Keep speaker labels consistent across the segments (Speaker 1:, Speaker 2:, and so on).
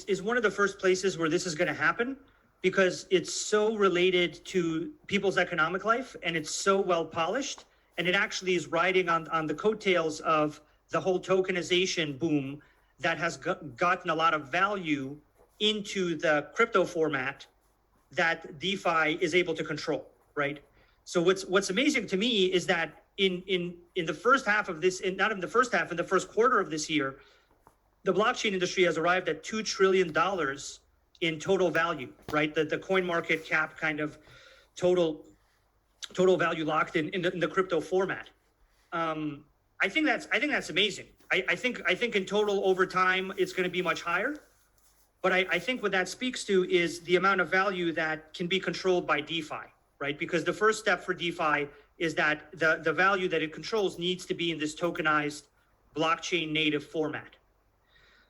Speaker 1: is one of the first places where this is going to happen because it's so related to people's economic life and it's so well polished, and it actually is riding on the coattails of the whole tokenization boom that has gotten a lot of value into the crypto format that DeFi is able to control, right? So what's amazing to me is that in the first half of this, not in the first half, in the first quarter of this year, the blockchain industry has arrived at $2 trillion in total value, right? The coin market cap kind of total value locked in the crypto format. I think that's amazing. I think in total over time it's going to be much higher. But I think what that speaks to is the amount of value that can be controlled by DeFi, right? Because the first step for DeFi is that the value that it controls needs to be in this tokenized blockchain native format.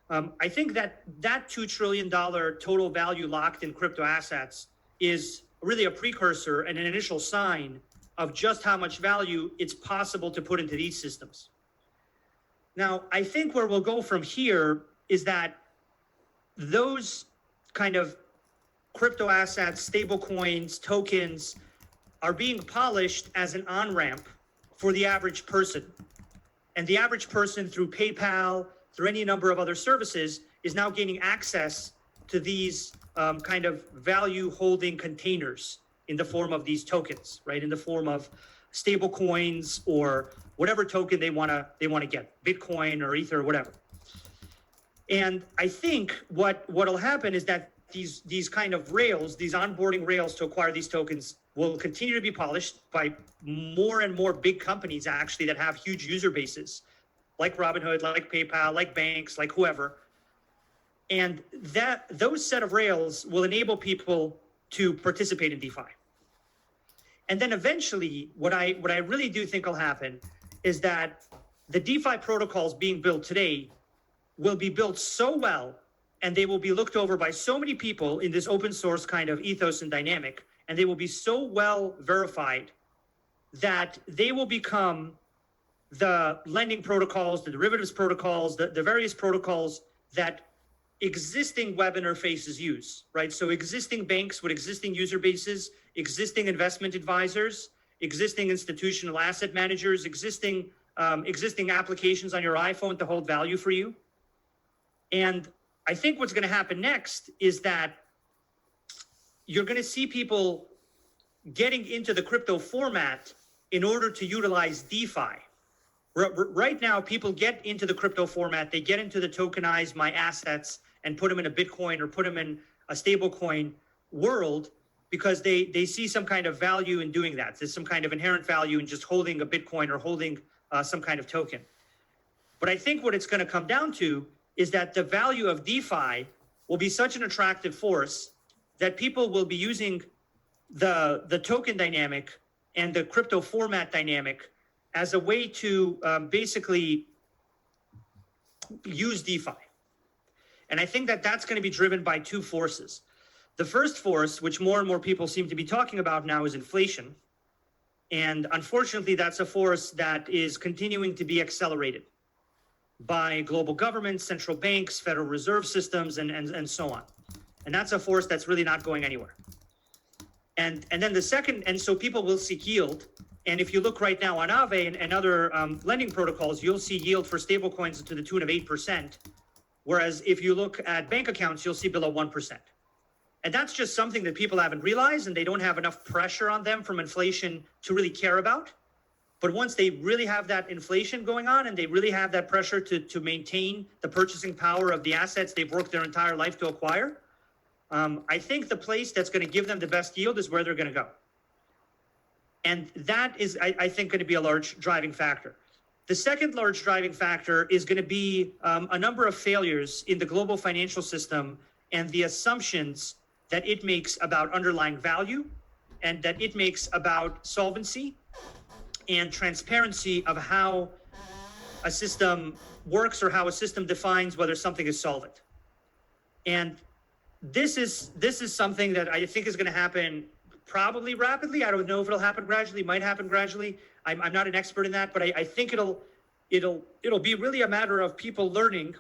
Speaker 1: I think that $2 trillion total value locked in crypto assets is really a precursor and an initial sign of just how much value it's possible to put into these systems. Now, I think where we'll go from here is that those kind of crypto assets, stable coins, tokens are being polished as an on-ramp for the average person. And the average person through PayPal, through any number of other services, is now gaining access to these kind of value holding containers in the form of these tokens, right? In the form of stable coins or whatever token they want to get, Bitcoin or Ether or whatever. And I think what'll happen is that these kind of rails, these onboarding rails to acquire these tokens will continue to be polished by more and more big companies actually that have huge user bases, like Robinhood, like PayPal, like banks, like whoever. And those set of rails will enable people to participate in DeFi. And then eventually, what I really do think will happen is that the DeFi protocols being built today will be built so well, and they will be looked over by so many people in this open source kind of ethos and dynamic, and they will be so well verified that they will become the lending protocols, the derivatives protocols, the various protocols that existing web interfaces use, right? So existing banks with existing user bases, existing investment advisors, existing institutional asset managers, existing applications on your iPhone to hold value for you. And I think what's going to happen next is that you're going to see people getting into the crypto format in order to utilize DeFi. Right now, people get into the crypto format, they get into the tokenized my assets and put them in a Bitcoin or put them in a stable coin world because they see some kind of value in doing that. There's some kind of inherent value in just holding a Bitcoin or holding some kind of token. But I think what it's going to come down to is that the value of DeFi will be such an attractive force that people will be using the token dynamic and the crypto format dynamic as a way to basically use DeFi. And I think that that's going to be driven by two forces. The first force, which more and more people seem to be talking about now, is inflation. And unfortunately, that's a force that is continuing to be accelerated by global governments, central banks, Federal Reserve systems, and so on. And that's a force that's really not going anywhere. And then the second, and so people will seek yield. And if you look right now on Aave and other lending protocols, you'll see yield for stablecoins to the tune of 8%. Whereas if you look at bank accounts, you'll see below 1%. And that's just something that people haven't realized, and they don't have enough pressure on them from inflation to really care about. But once they really have that inflation going on and they really have that pressure to maintain the purchasing power of the assets they've worked their entire life to acquire, I think the place that's going to give them the best yield is where they're going to go. And that is, I think, going to be a large driving factor. The second large driving factor is going to be a number of failures in the global financial system and the assumptions that it makes about underlying value and that it makes about solvency and transparency of how a system works or how a system defines whether something is solvent. And this is something that I think is going to happen probably rapidly. I don't know if it'll happen gradually, might happen gradually. I'm not an expert in that, but I think it'll be really a matter of people learning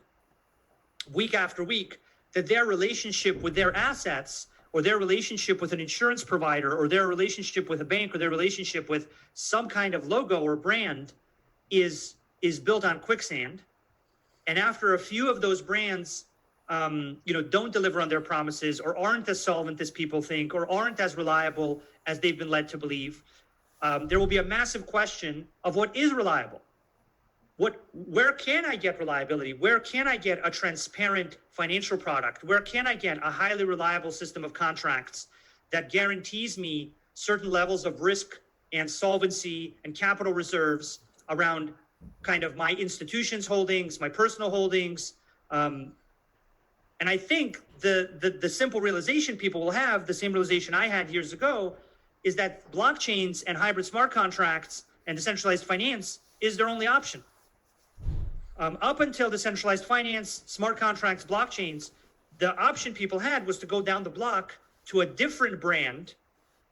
Speaker 1: week after week that their relationship with their assets, or their relationship with an insurance provider, or their relationship with a bank, or their relationship with some kind of logo or brand is built on quicksand. And after a few of those brands, don't deliver on their promises, or aren't as solvent as people think, or aren't as reliable as they've been led to believe, there will be a massive question of what is reliable. Where can I get reliability? Where can I get a transparent financial product? Where can I get a highly reliable system of contracts that guarantees me certain levels of risk and solvency and capital reserves around kind of my institution's holdings, my personal holdings? And I think the simple realization people will have, the same realization I had years ago, is that blockchains and hybrid smart contracts and decentralized finance is their only option. Up until decentralized finance, smart contracts, blockchains, the option people had was to go down the block to a different brand,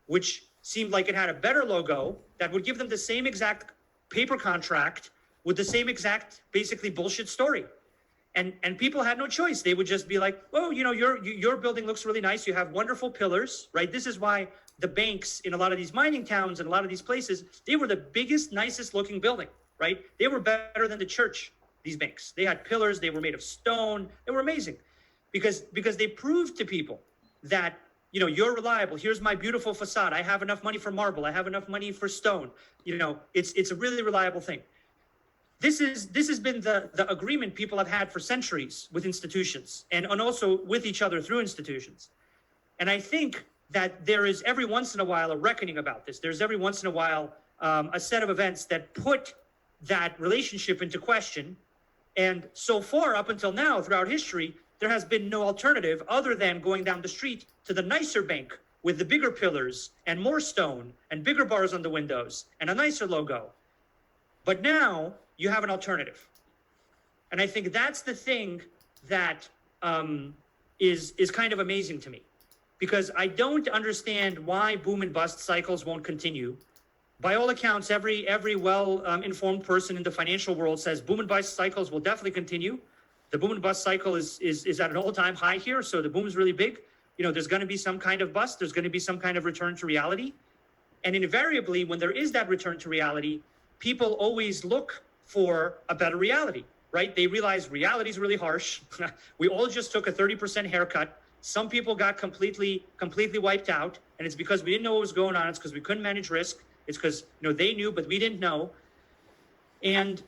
Speaker 1: which seemed like it had a better logo that would give them the same exact paper contract with the same exact, basically bullshit story. And people had no choice. They would just be like, oh, your building looks really nice. You have wonderful pillars, right? This is why the banks in a lot of these mining towns and a lot of these places, they were the biggest, nicest looking building, right? They were better than the church, these banks. They had pillars. They were made of stone. They were amazing because they proved to people that, you're reliable. Here's my beautiful facade. I have enough money for marble. I have enough money for stone. It's a really reliable thing. This has been the agreement people have had for centuries with institutions and also with each other through institutions. And I think that there is every once in a while a reckoning about this. There's every once in a while a set of events that put that relationship into question. And so far, up until now, throughout history, there has been no alternative other than going down the street to the nicer bank with the bigger pillars and more stone and bigger bars on the windows and a nicer logo. But now you have an alternative. And I think that's the thing that is kind of amazing to me, because I don't understand why boom and bust cycles won't continue. By all accounts, every well-informed person in the financial world says boom and bust cycles will definitely continue. The boom and bust cycle is at an all-time high here, so the boom is really big. There's going to be some kind of bust. There's going to be some kind of return to reality. And invariably, when there is that return to reality, people always look for a better reality, right? They realize reality is really harsh. We all just took a 30% haircut. Some people got completely wiped out, and it's because we didn't know what was going on. It's because we couldn't manage risk. It's because they knew, but we didn't know. And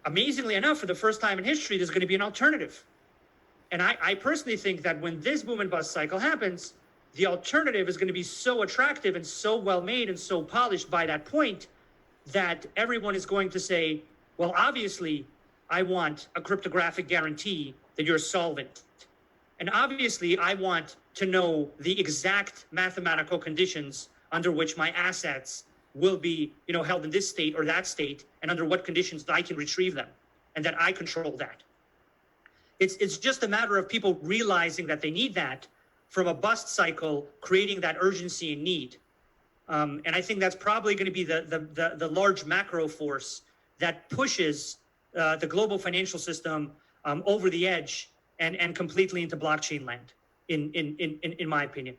Speaker 1: amazingly enough, for the first time in history, there's going to be an alternative. And I personally think that when this boom and bust cycle happens, the alternative is going to be so attractive and so well made and so polished by that point that everyone is going to say, well, obviously, I want a cryptographic guarantee that you're solvent. And obviously, I want to know the exact mathematical conditions under which my assets will be, held in this state or that state, and under what conditions I can retrieve them, and that I control that. It's just a matter of people realizing that they need that from a bust cycle, creating that urgency and need. And I think that's probably going to be the large macro force that pushes the global financial system over the edge and completely into blockchain land, in my opinion.